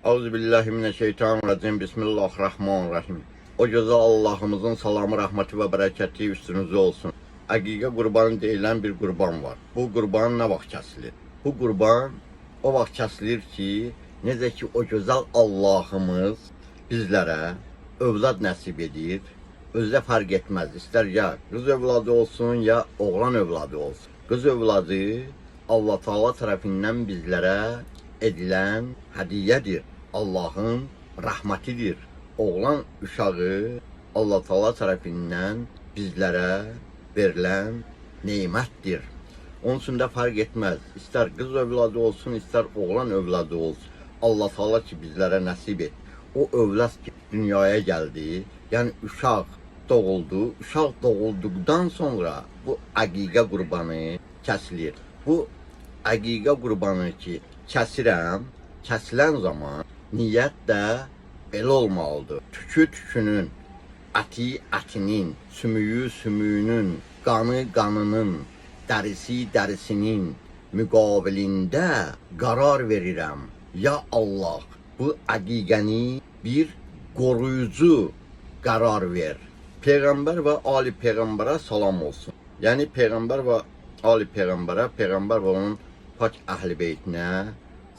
Euzubillahimineşşeytanirracim. Bismillahirrahmanirrahim. O gözəl Allah'ımızın salamı, rəhməti və bərəkəti üstünüzdə olsun. Əqiqə qurbanı deyilən bir qurban var. Bu qurban nə vaxt kəsilir? Bu qurban o vaxt kəsilir ki, necə ki o gözəl Allah'ımız bizlərə övlad nəsib edir. Özdə fərq etməz. İstər ya qız övladı olsun, ya oğlan övladı olsun. Qız övladı Allah Taala tərəfindən bizlərə edilən hədiyyədir. Allahın rəhmətidir. Oğlan uşağı Allah Taala tərəfindən bizlərə verilən nemətdir. Onun üçün də fərq etməz. İstər qız övladı olsun, istər oğlan övladı olsun. Allah Taala ki bizlərə nəsib et. O övlad ki dünyaya gəldi, yəni uşaq doğuldu. Uşaq doğulduqdan sonra bu əqiqə qurbanı kəsilir. Bu əqiqə qurbanı ki kəsirəm, kəsilən zaman niyyət də belə olmalıdır. Tükü tükünün, əti ətinin, sümüyü sümüyünün, qanı qanının, dərisi dərisinin müqabilində qərar verirəm. Ya Allah, bu əqiqəni bir qoruyucu qərar ver. Peyğəmbər və Ali Peyğəmbərə salam olsun. Yəni Peyğəmbər və Ali Peyğəmbərə, Peyğəmbər və onun pak əhl-i beytinə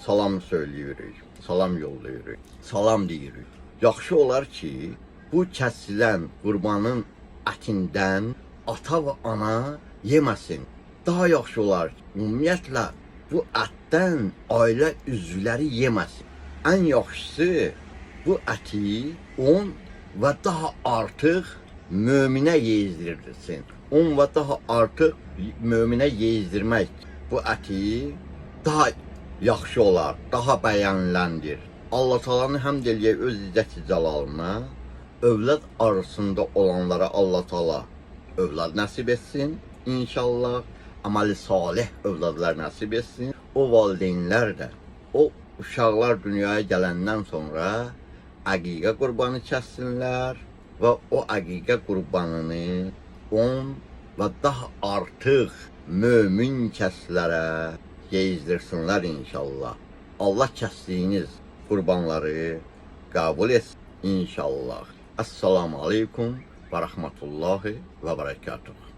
salam söyləyirik, salam yollayırıq, salam deyirik. Yaxşı olar ki, bu kəsilən qurbanın ətindən ata və ana yeməsin. Daha yaxşı olar ki, ümumiyyətlə bu ətdən ailə üzvləri yeməsin. Ən yaxşısı bu əti 10 və daha artıq möminə yeyizdirilsin. 10 və daha artıq möminə yeyizdirmək bu əti daha yaxşı olar, daha bəyəniləndir. Allah Taala'nı həmd eləyək öz izzət-i cəlalına, övlad arasında olanlara Allah Taala övlad nəsib etsin inşallah. Əməli salih övladlar nəsib etsin. O valideynlər də o uşaqlar dünyaya gələndən sonra əqiqə qurbanı kəssinlər və o əqiqə qurbanını 10 və daha artıq mömin kəslərə yeyizdirsinlər inşallah. Allah kəsdiyiniz qurbanları qəbul etsin inşallah. Esselamu aleykum və rəhmətullahi və bərəkatuhu.